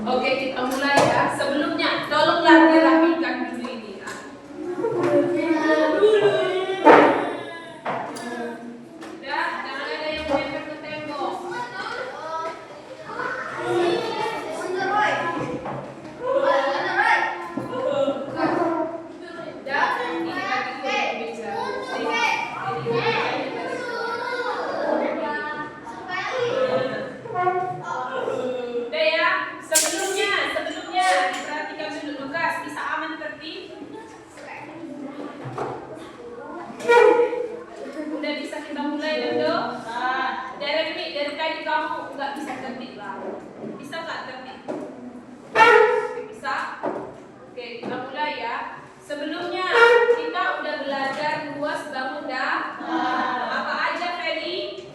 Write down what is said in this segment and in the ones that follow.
Oke, kita mulai ya. Sebelumnya, tolonglah dirapikan dulu ini ya. Udah, jangan ada yang nempel ke tembok. Udah bisa kita mulai dulu. Dari tadi kamu nggak bisa tertib lah. Bisa nggak tertib? Bisa? Oke, kita mulai ya. Sebelumnya kita udah belajar luas bangun dah. Apa aja, Feli?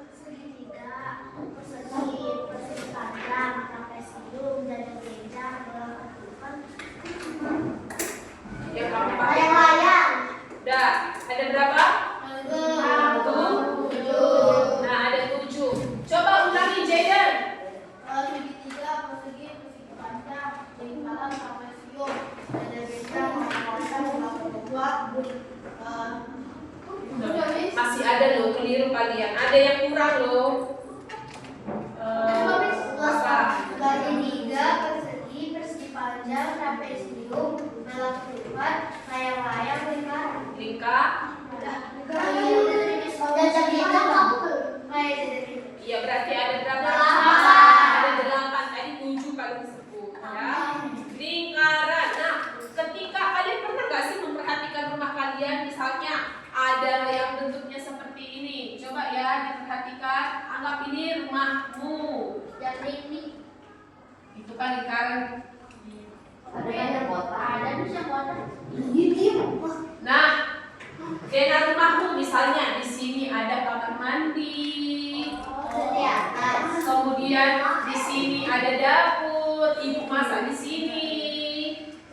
Segitiga, persegi, persegi panjang, trapesium, dan meja, bola ketupat. Yang kamu pakai? Layang-layang. Udah, ada berapa? 7. Nah, ada 7. Coba ulangi, Jaden. Segitiga, persegi, persegi panjang, lingkaran, trapesium, ada meja, bola ketupat, Masih ada loh, keliru kalian. Ada yang kurang loh. Apa? Segitiga, persegi, persegi panjang, trapesium, bola ketupat, layang-layang, lingkaran. Lingkar. Iya, berarti ada berapa? 8. Ada 8. Tadi 7 kali disebut ya. Lingkaran. Nah, ketika kalian pernah nggak sih memperhatikan rumah kalian, misalnya ada yang bentuknya seperti ini. Coba ya diperhatikan. Anggap ini rumahmu. Itu kan lingkaran. Nah, zona rumahmu misalnya di sini ada kamar mandi. Kemudian di sini ada dapur, ibu masak di sini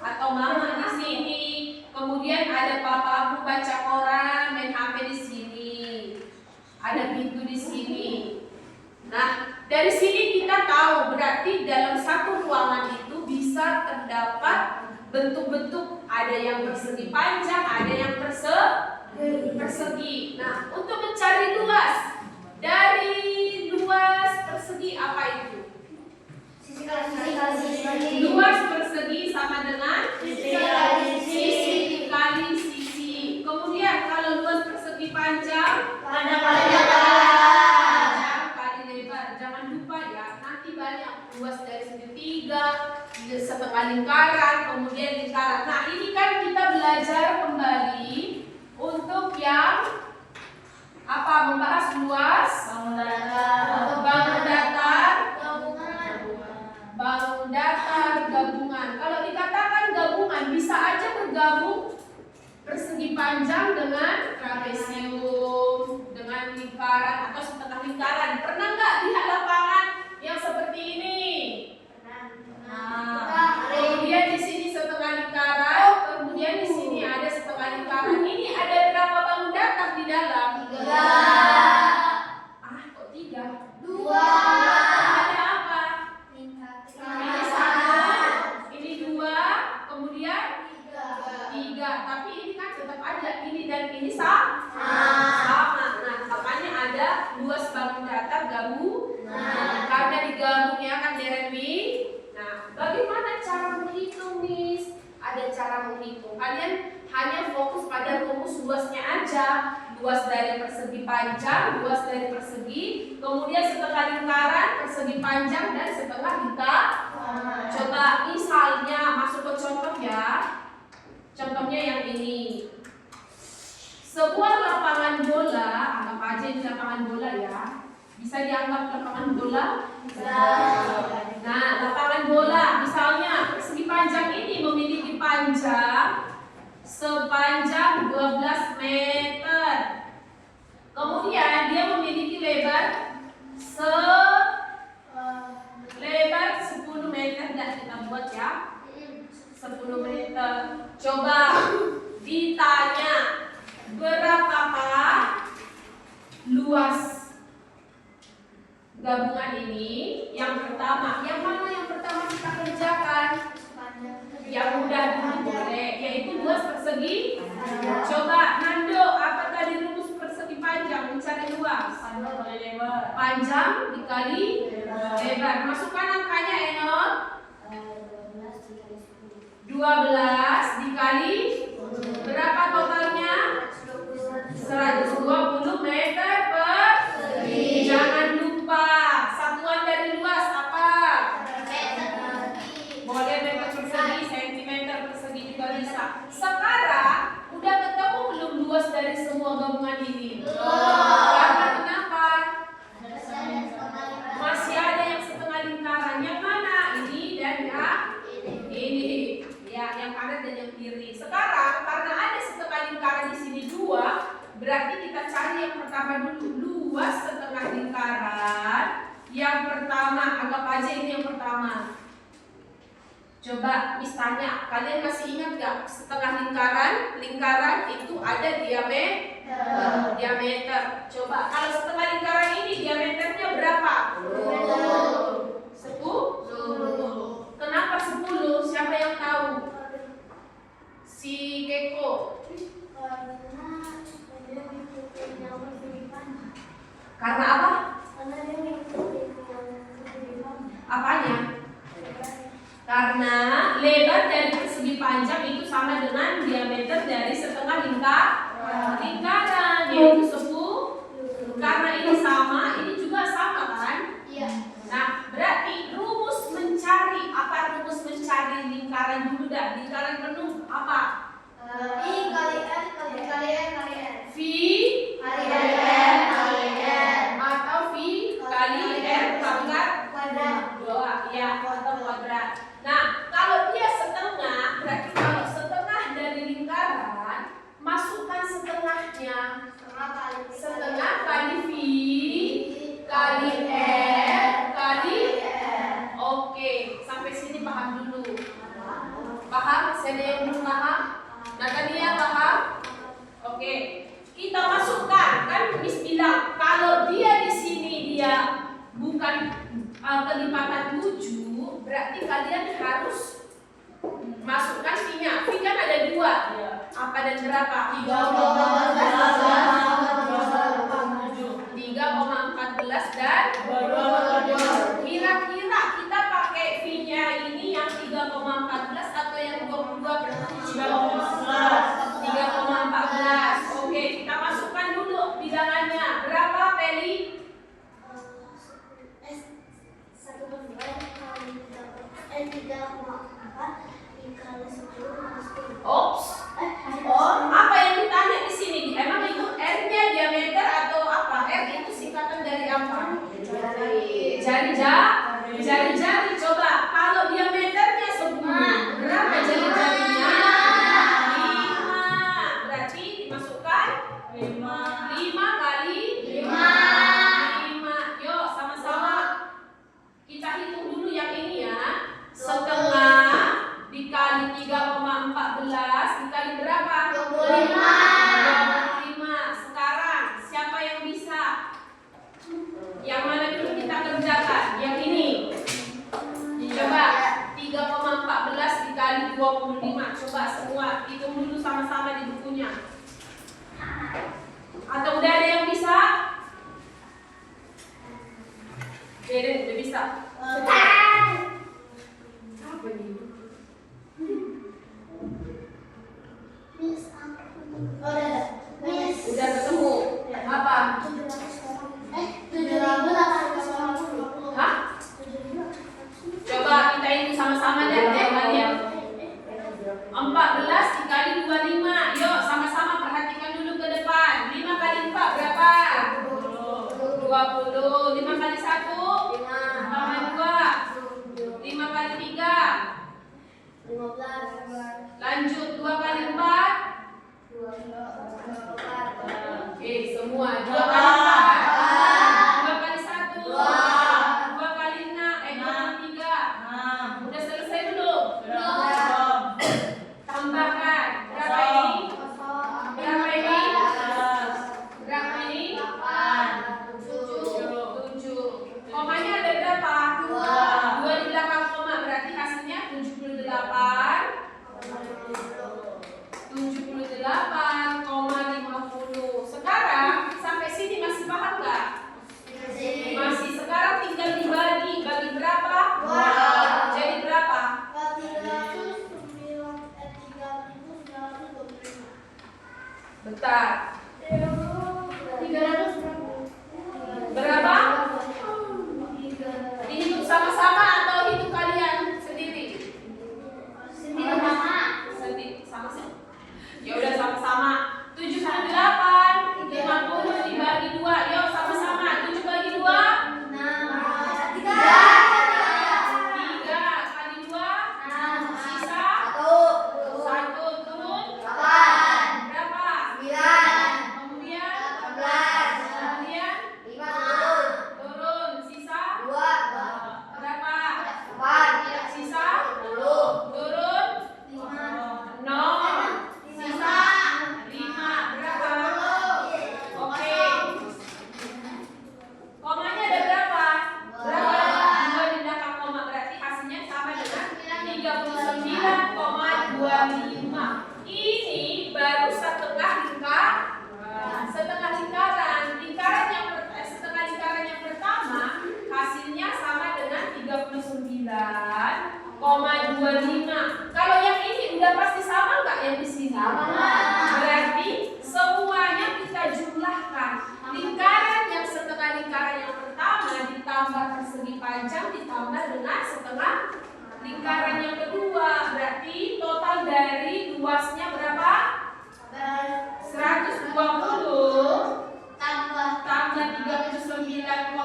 atau mama di sini. Kemudian ada papamu baca koran, main HP di sini. Ada pintu di sini. Nah, dari sini kita tahu berarti dalam satu ruangan itu bisa terdapat bentuk-bentuk, ada yang persegi panjang, ada yang persegi. Nah, untuk mencari luas dari luas persegi apa itu? Luas persegi sama dengan sisi kali sisi. Kemudian kalau luas persegi panjang, panjang kali lebar. Jangan lupa ya, nanti banyak luas dari segitiga, setengah lingkaran, kemudian lingkaran. Nah, ini kan kita belajar kembali untuk yang apa? Membahas luas, bangun datar, gabungan. Kalau dikatakan gabungan, bisa aja bergabung persegi panjang dengan trapesium, dengan lingkaran atau setengah lingkaran. Pernah nggak lihat lapangan yang seperti ini? Nah, kemudian di sini setengah lingkaran, kemudian di sini ada setengah lingkaran. Ini ada berapa bangun datar di dalam? 3. Kok 3? 2. Ada apa? Ini 1, ini 2, kemudian 3. Tapi ini kan tetap ada ini dan ini sama. Nah, makanya ada luas bangun datar gabungan. Karena digabungnya kan Jeremy. Nah, bagaimana cara menghitung, Miss? Ada cara menghitung. Kalian hanya fokus pada rumus luasnya aja. Luas dari persegi panjang, luas dari persegi, kemudian setengah lingkaran, persegi panjang, dan setengah lingkaran. Coba misalnya masuk ke contoh ya. Contohnya yang ini. Sebuah lapangan bola, anggap aja ini lapangan bola ya. Bisa dianggap lapangan bola? Nah, lapangan bola misalnya persegi panjang ini memiliki panjang sepanjang 12 meter. Kemudian dia memiliki lebar lebar 10 meter dan kita buat ya. 10 meter. Coba ditanya berapakah luas gabungan ini? Yang pertama, yang persegi. Coba Nando, apa tadi rumus persegi panjang? Mencari luas. Panjang dikali lebar. Masukkan angkanya Enot. 12 dikali berapa totalnya? 120 meter persegi. Jangan lupa satuan dari luas apa? Boleh meter persegi, sentimeter persegi juga bisa. Sekarang udah ketemu belum luas dari semua gabungan ini? Karena kenapa? Masih ada yang setengah lingkaran. Yang mana? Ini dan yang ini. Ya, yang kanan dan yang kiri. Sekarang karena ada setengah lingkaran di sini 2, berarti kita cari yang pertama dulu. Luas setengah lingkaran. Yang pertama, anggap aja ini yang pertama. Coba Miss tanya, kalian masih ingat gak setengah lingkaran? Lingkaran itu ada diameter. Coba kalau setengah lingkaran ini diameternya berapa? 10. Kenapa 10? Siapa yang tahu? Si Keko. Karena apa? Apanya? Karena lebar dari persegi panjang itu sama dengan diameter dari setengah lingkaran, yaitu 10. Karena ini sama, ini juga sama kan? Iya. Nah, berarti rumus mencari, apa rumus mencari lingkaran dulu dah? Lingkaran penuh apa? I kali N kali N. V Kali N. atau V kali R pangkat Kuadrat. 2, ya, atau kuadrat. Nah, kalau dia setengah, berarti kalau setengah dari lingkaran, masukkan setengahnya. Setengah kali V kali R kali. Oke, sampai sini paham dulu. Paham? Masih ada yang belum paham? Natania paham? Oke, kita masukkan. Kan Miss bilang kalau dia di sini dia bukan kelipatan 7, berarti kalian harus masukkan V-nya. V kan ada 2. Apa dan berapa? 3,14 dan kira-kira kita pakai V-nya ini yang 3,14 atau yang 22 3,14. Oke, kita masukkan dulu bilangannya. Berapa, Peli? Ops. Oh, apa yang ditanya di sini? Emang itu R-nya diameter atau apa? R itu singkatan dari apa? Jari-jari. Coba kalau diameternya 10, berapa jari-jarinya? 5. Berarti dimasukkan 5 kali 5. Yuk, sama-sama kita hitung dulu yang ini ya. Setengah dikali 3,14 dikali berapa? 25. Sekarang siapa yang bisa? Yang mana dulu kita kerjakan? Yang ini. besar. 300 Berapa? Dihitung sama-sama atau hitung kalian sendiri? sama. Sama sih. Ya udah sama-sama. 78, 50 dibagi 2. Yuk sama-sama. 7 bagi 2. 3 kali 2. Sisa 1 turun. Berapa? Kemudian turun. Sisa berapa? Sisa turun 0. Sisa 5. Berapa? Oke. Komanya ada berapa? Berapa? 2 di belakang koma, berarti hasilnya sama dengan 39,25. Ini baru setengah lingkaran. Setengah lingkaran. Setengah lingkaran yang pertama hasilnya sama dengan 39,25. Kalau yang ini udah pasti sama nggak yang di sini? Berarti semuanya kita jumlahkan. Lingkaran yang setengah lingkaran yang pertama ditambah persegi panjang ditambah dengan setengah lingkaran yang kedua. Berarti total dari luasnya berapa? 120 tambah 39,25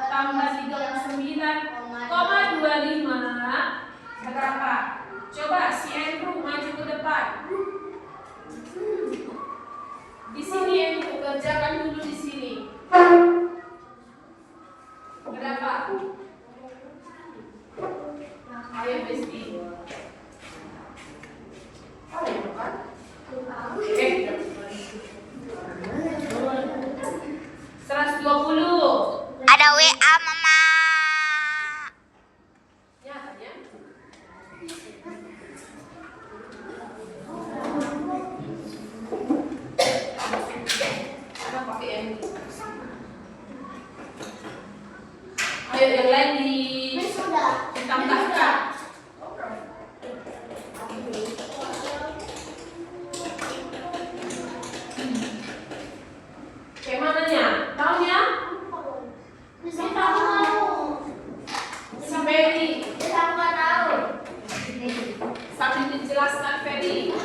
tambah 39,25 berapa? Coba si Andrew maju ke depan. Di sini Andrew kerjakan dulu di sini. Berapa? Ayo Besti. 120. Ada WA mama. Nyatanya. Apa pakai yang ini? Ayo yang lain ditambahkan. Kayak mananya? Taunya? Si Ferry. Sambil dijelaskan Ferry.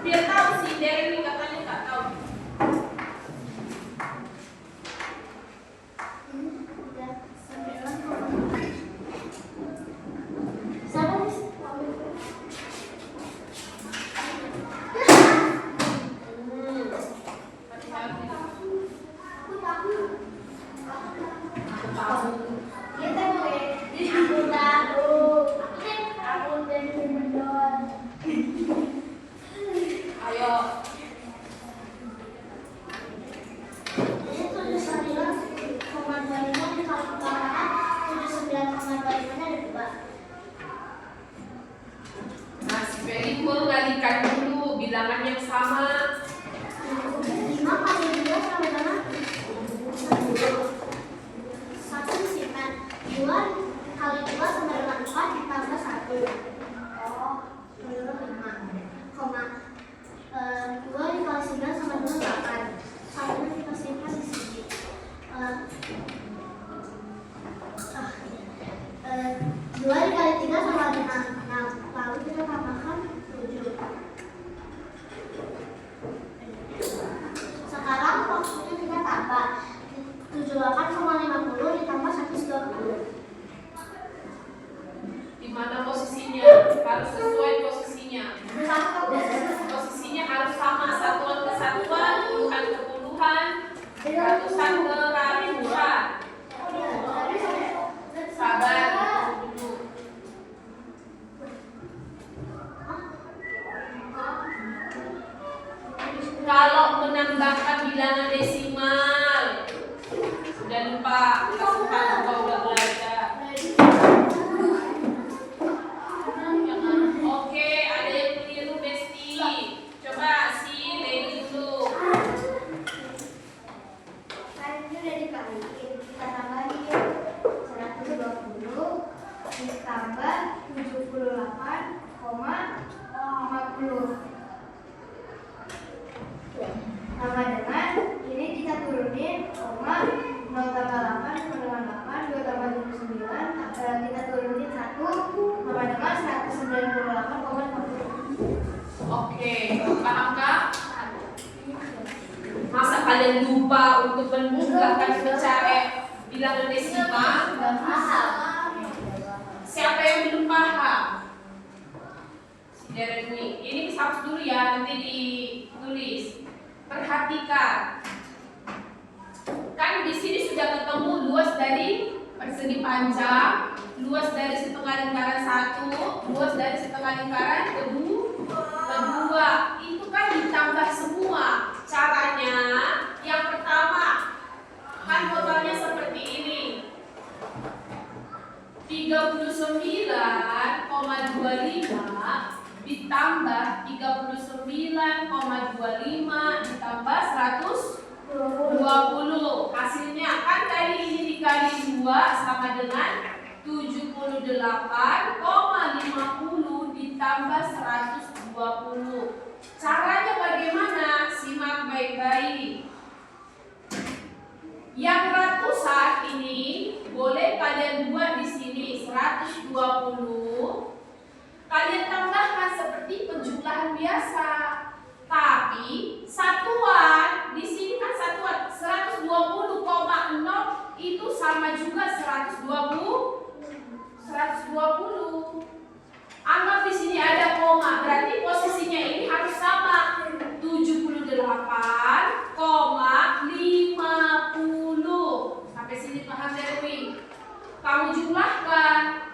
Biar tahu si Derry katanya nggak tahu. Ayo. Nah, si Ferry mengalikan dulu bilangan yang sama. Dua dikali 3 sama dengan 6. Lalu kita tambahkan 7. Sekarang waktunya kita tambah 78,50 ditambah 120. Di mana posisinya? Harus sesuai posisinya. Posisinya harus sama, satuan ke satuan, puluhan ke puluhan, ratusan ke ratusan. Sabar dulu. Kalau menambahkan bilangan desimal sudah Coba untuk memudahkan mencari bilangan desimal. Siapa yang belum paham? Jeremy, ini harus dulu ya, nanti ditulis. Perhatikan. Kan di sini sudah ketemu luas dari persegi panjang, luas dari setengah lingkaran 1, luas dari setengah lingkaran kedua. Itu kan ditambah semua. Caranya yang pertama, kan totalnya seperti ini. 39,25 ditambah 39,25 ditambah 120. Hasilnya kan tadi ini dikali 2 sama dengan 78,50 ditambah 120. Caranya bagaimana? Simak baik-baik. Yang ratusan ini boleh kalian buat di sini 120. Kalian tambahkan seperti penjumlahan biasa. Tapi satuan di sini kan satuan 120,0 itu sama juga 120. Anggap di sini ada koma, berarti posisinya ini harus sama 78,50. Sampai sini paham Dewi? Kamu jumlahkan.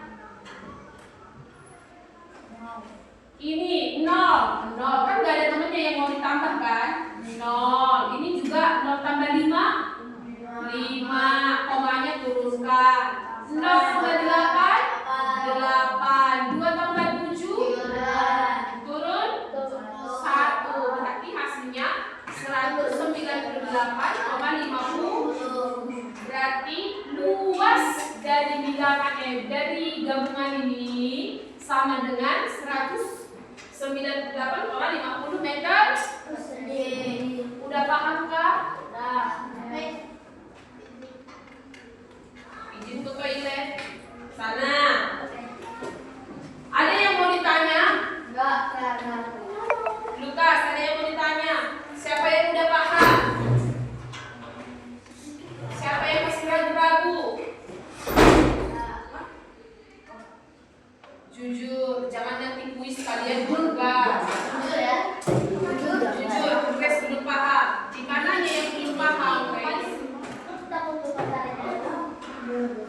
Ini 0 kan gak ada temennya yang mau ditambahkan. 0. Ini juga 0 tambah 5 komanya turunkan. 0 tambah 8 2 tambah 7 turun 1. Berarti hasilnya 198,50. Berarti luas dari bilangan dari gabungan ini sama dengan 198,50 meter persegi. Udah paham kah? Udah. Izin ke toilet. Sana. Ada yang mau ditanya? Enggak. Lukas, ada yang mau ditanya? Siapa yang udah paham? Siapa yang masih ragu-ragu? Jujur, jangan nanti kuis kalian juga. Jujur ya. Jujur, Grace belum paham. Di mananya yang belum paham, Grace?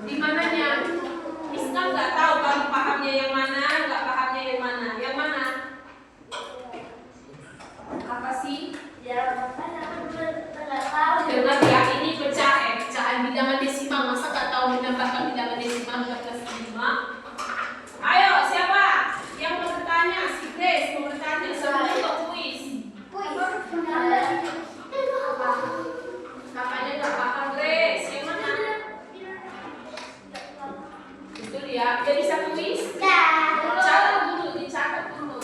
Di mananya? Isna nggak tahu kamu pahamnya yang mana, nggak pahamnya yang mana. Yang mana? Apa sih? Ya, makanya aku nggak tahu. Dengar ya, ini pecahan bilangan desimal. Masa nggak tahu menambahkan bilangan desimal ke kelas 5? Ayo, siapa yang mau bertanya? Si Grace mau bertanya sebelum ke kuis. Katanya nggak paham, Grace. Yang mana? Betul ya. Dia bisa kuis? Catat dulu, dicatat dulu.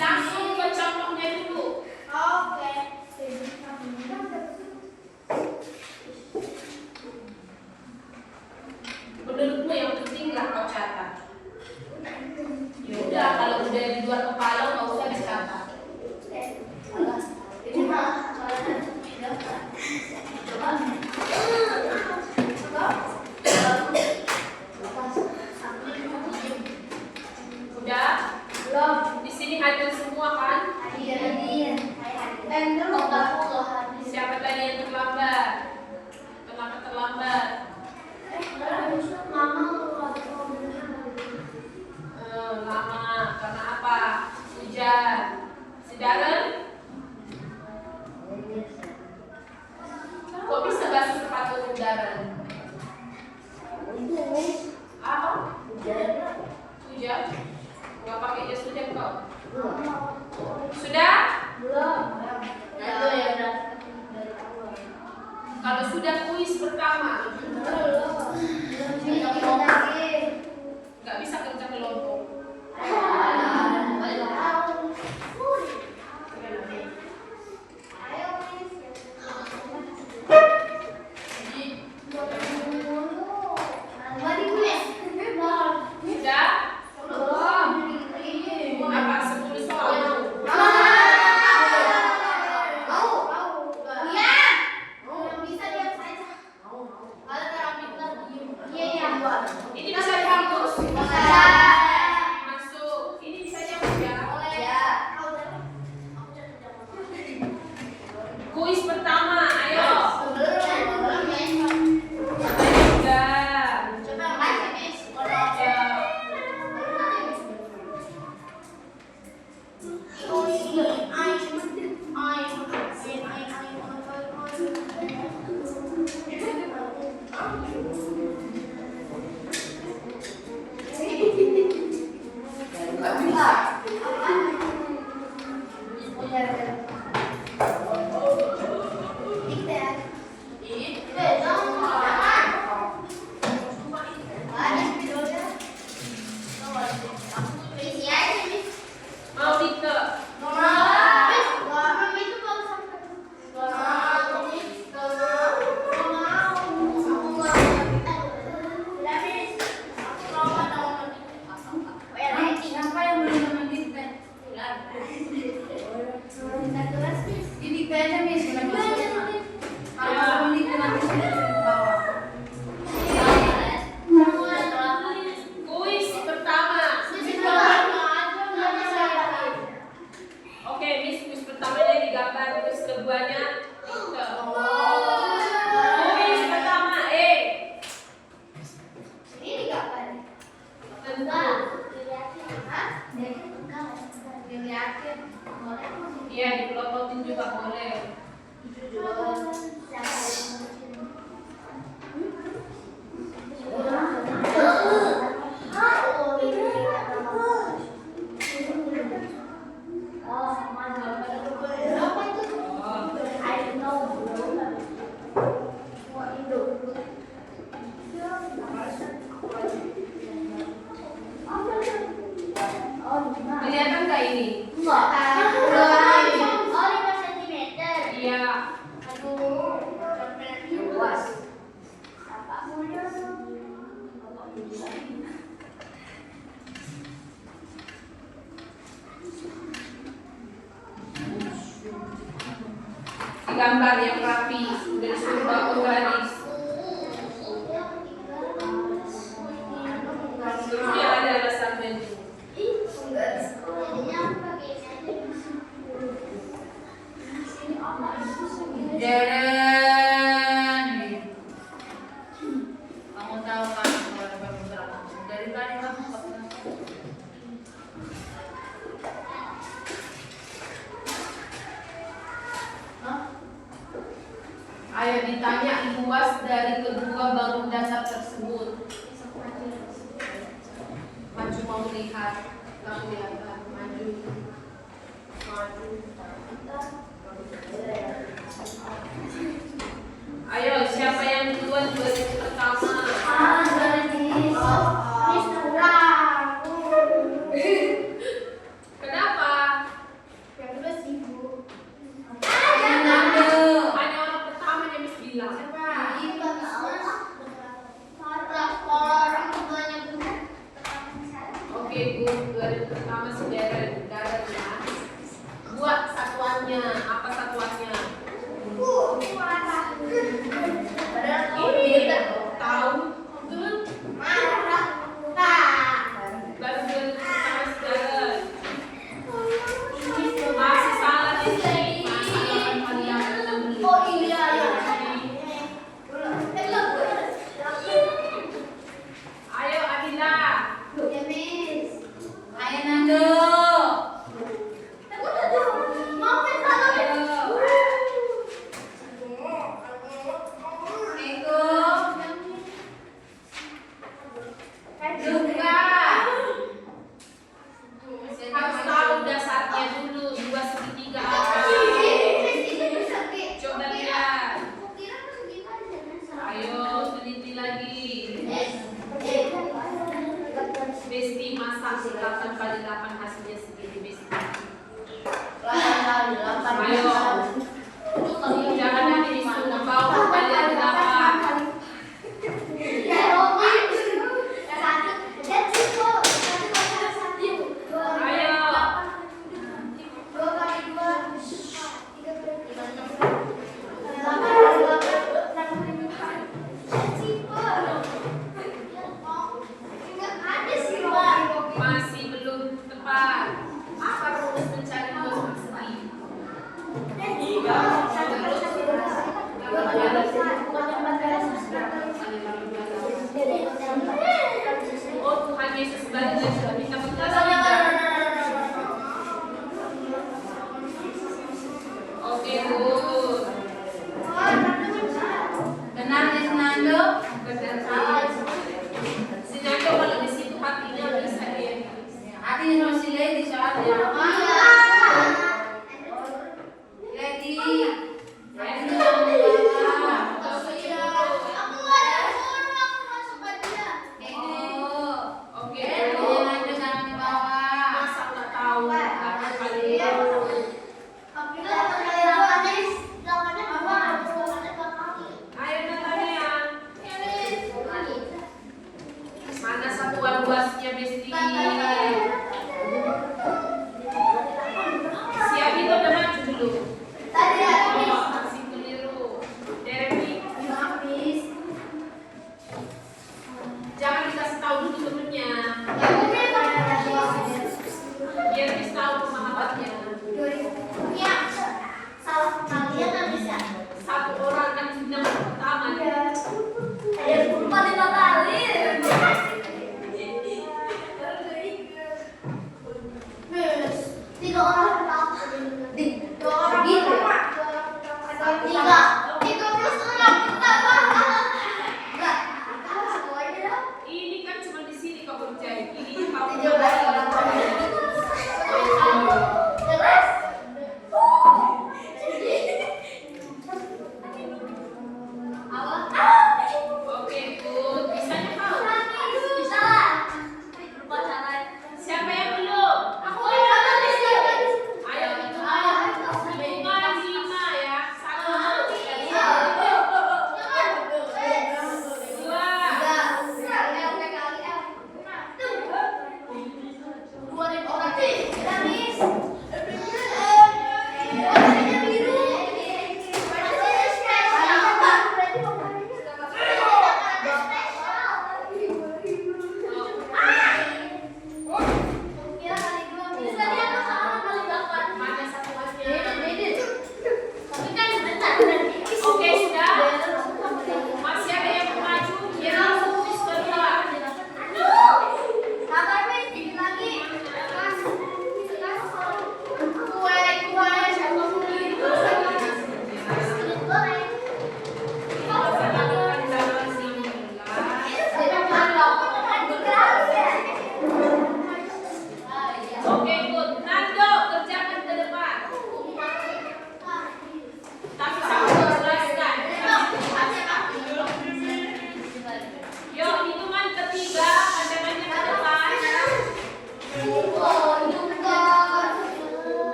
Langsung ke contohnya dulu. Oke. Menurutmu yang penting lah kau catat. Ya udah, kalau udah di luar kepala nggak usah dicatat. gambar yang rapi, udah disuruh bawa garis. Seterusnya ada alasannya. Deren, kamu tahu kan dari tadi kamu nggak pernah. Ayo ditanya luas dari kedua bangun dasar tersebut. Maju mau lihat, kamu lihat, maju. Ayo, siapa yang duluan baris pertama? Kenapa? Hanya orang pertama yang bisa bilang. Oke, Bu, baris pertama sederet ya. Buat satuannya, apa satuannya? Ini tahu betul? Baru baris pertama sederet. Masih salah di sini. Masalah kalian belum beli. Ayo Adila. Ayo Nando. Harus tahu dasarnya dulu, 2/3 apa? Coba lihat. Ayo teliti lagi. Besti masak 8 kali 8 hasilnya segini Besti. Ayo. Jangan nanti disuruh bawa kalian 8. Masih belum tepat. Apa rumus mencari 2/3? Oh Tuhan Yesus baliknya sudah minta penjelasan. Oke Bu. Benar nih Nando. Benar si Nando kalau di situ hatinya bisa dia. Hati harus si Lady soalnya. Lady. Oke. Nando jangan di bawah. Masa nggak tahu karena kalian. Ayo Natalia. Mana satuan luasnya Besti? Siap itu udah maju dulu. Oh, masih keliru. Derek, jangan dikasih tahu dulu temennya. Biar bisa tahu pemahamannya. Satu orang kan yang pertama. Ini kan cuma di sini kau kerjain. Ini kau kerjain.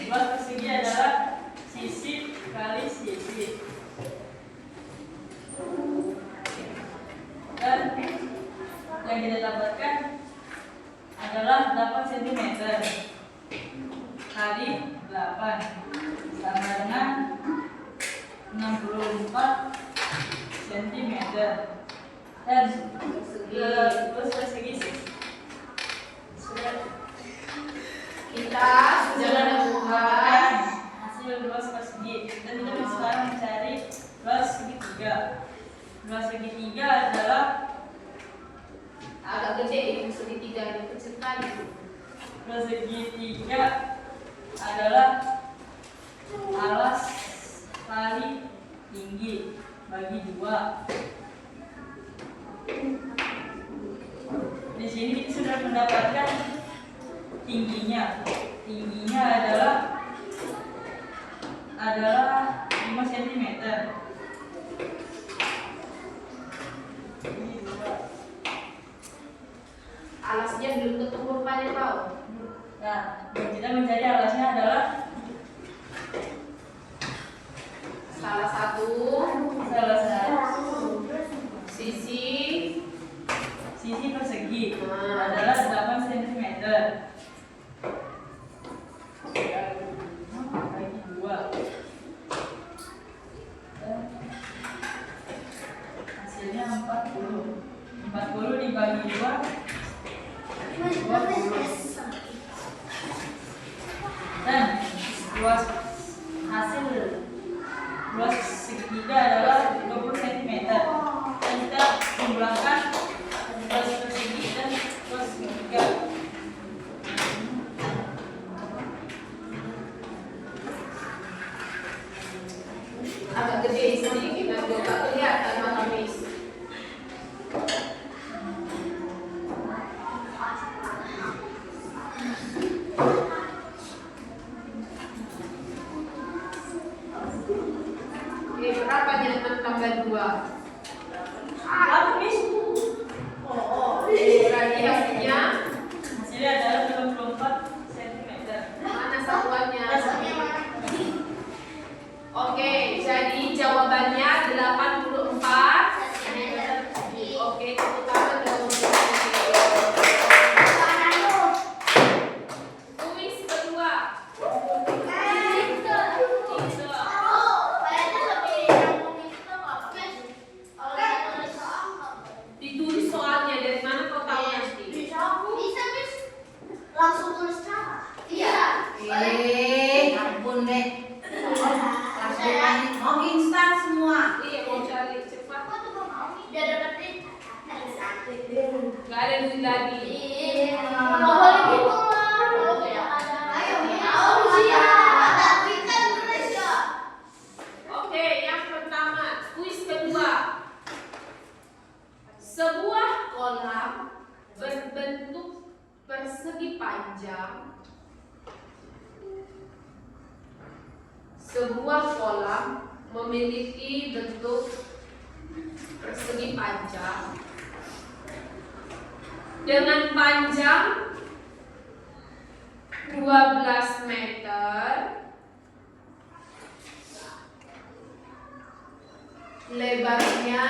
Luas persegi adalah sisi kali sisi. Dan yang kita dapatkan adalah 8 cm kali 8 sama dengan 64 cm. Dan luas persegi sudah Kita sudah menemukan hasil luas persegi. Dan kita sekarang mencari luas segitiga. Luas segitiga adalah agak gede ini segitiga ini kecil sekali. luas segitiga adalah alas kali tinggi bagi 2. Di sini kita sudah mendapatkan tingginya. Tingginya adalah 5 cm. Alasnya belum ketemu rupanya tahu. Nah, yang kita mencari alasnya adalah Salah satu sisi persegi adalah 8 cm. Bagi 2. Hasilnya 40. 40 dibagi 2 dan luas segitiga adalah 20 cm. Dan kita mengumpulkan luas persegi dan luas segitiga. agak gede sedikit dan juga kelihatan mata Miss. Oke, berapa nya 6 tambah 2? Berapa, Miss? Berarti hasilnya Hasilnya adalah 94 cm. mana satuannya? Oke, jadi jawabannya 84. Oke, tepuk tangan dong. Kuis kedua. Ditulis soalnya dari mana kau tahu nanti? Langsung tulis cara. Iya. Ampun deh. Mau instan semua. Iya, mau cari cepat. Udah dapetin. Gak ada duit lagi. Nggak boleh gitu lah. Ayo, ada duit kan tulis ya. Oke, yang pertama, kuis kedua. Sebuah kolam berbentuk persegi panjang. Sebuah kolam memiliki bentuk persegi panjang dengan panjang 12 meter, lebarnya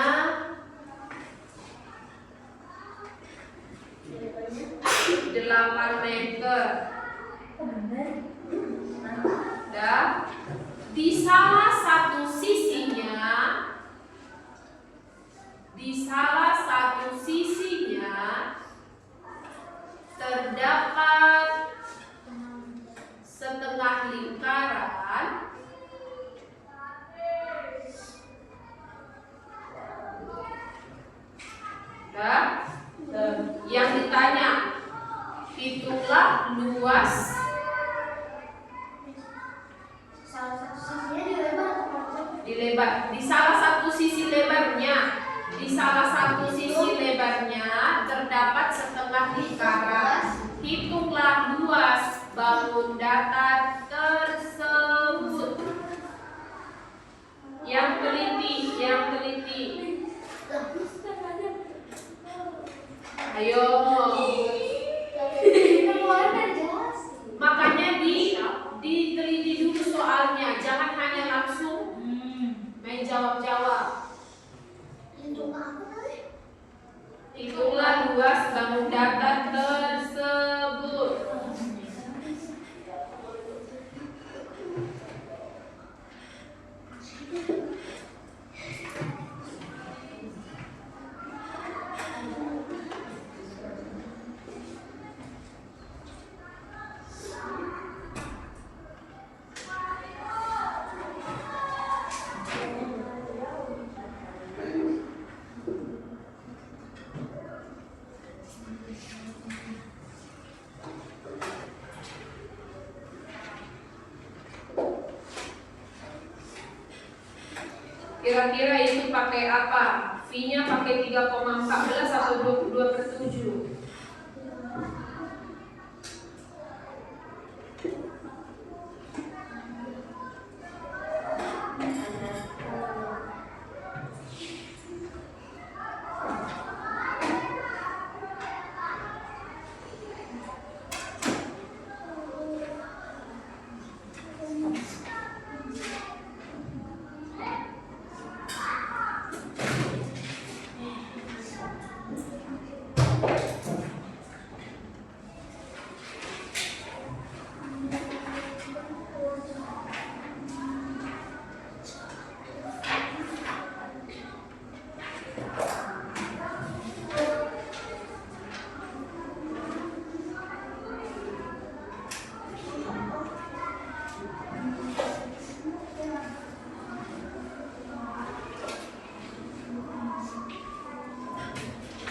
8 meter. Dan di salah satu sisinya terdapat setengah lingkaran dan yang ditanya hitunglah luas di salah satu sisi lebarnya terdapat setengah lingkaran. Hitunglah luas bangun datar tersebut. Yang teliti. Ayo. Kira-kira itu pakai apa? V-nya pakai 3,14 atau 22/7?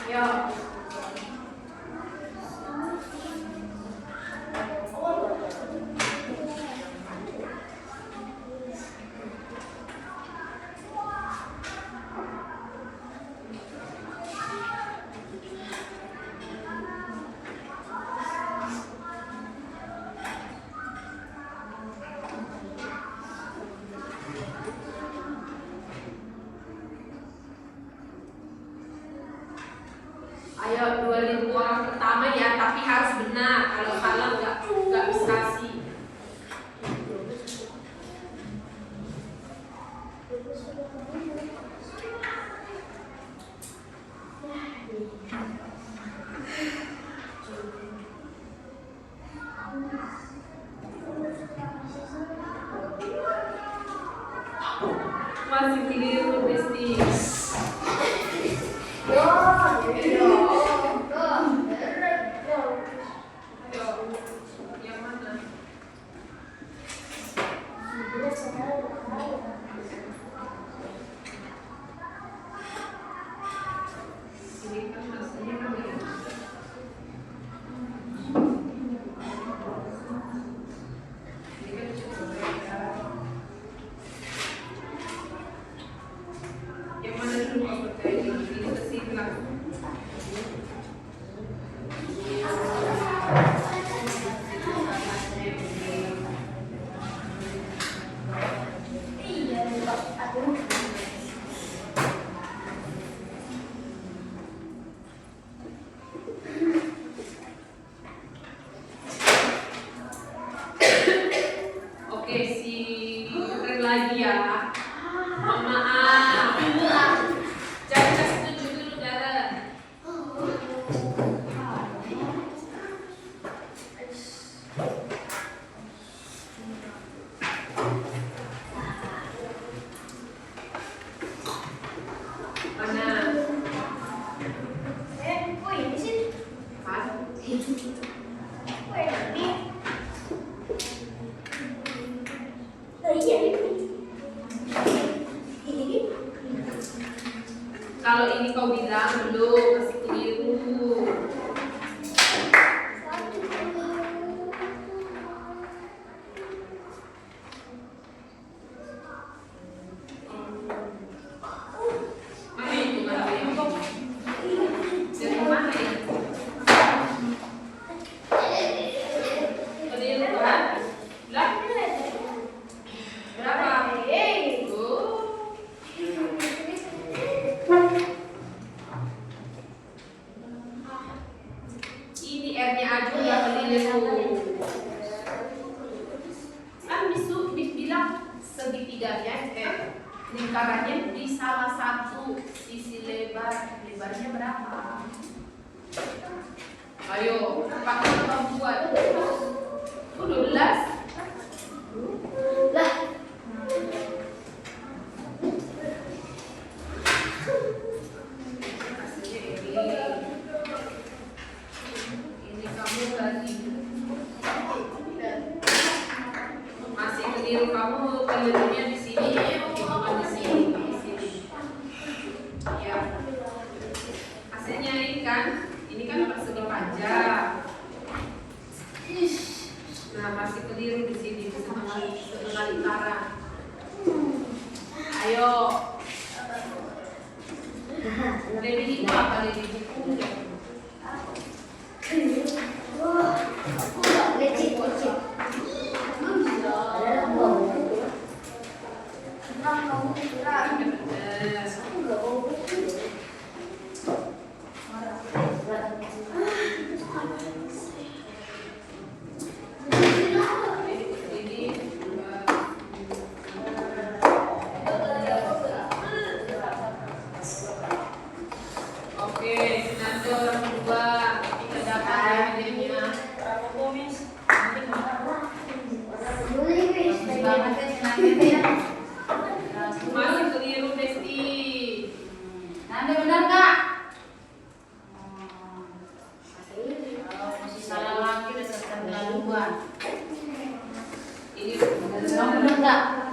Ya. Ayo 2.000 orang pertama ya, tapi harus benar. Kalau salah nggak bisa kasih. Masih keliru Besti. Yang mana? Ini kan hasilnya kan ya. Ini kan cukup ya. Yang mana dulu Pak percaya ini kesimpulan. Oke, si keren lagi ya. Mohon maaf. Jangan setuju dulu, Dara. Mana? Kok ini sih? Hah? Kok ini? Iya ini. Kalau ini kau bilang belum, masih keliru. Mana itu gambarnya? Dari mana ya? Keliru kan? Lah? Berapa? Oh. Ini R-nya aja udah keliru. Kan bilang segitiganya lingkarannya di salah satu sisi lebarnya berapa? Ayo, pakai apa buat? 12. Lah, Hasilnya ini kamu tadi masih keliru, kamu kelirunya di sini, bukan di sini, di sini. Ya. Hasilnya ini kan persegi panjang. Nah, masih keliru di sini, setengah lingkaran. Ayo, Kamu bener nggak?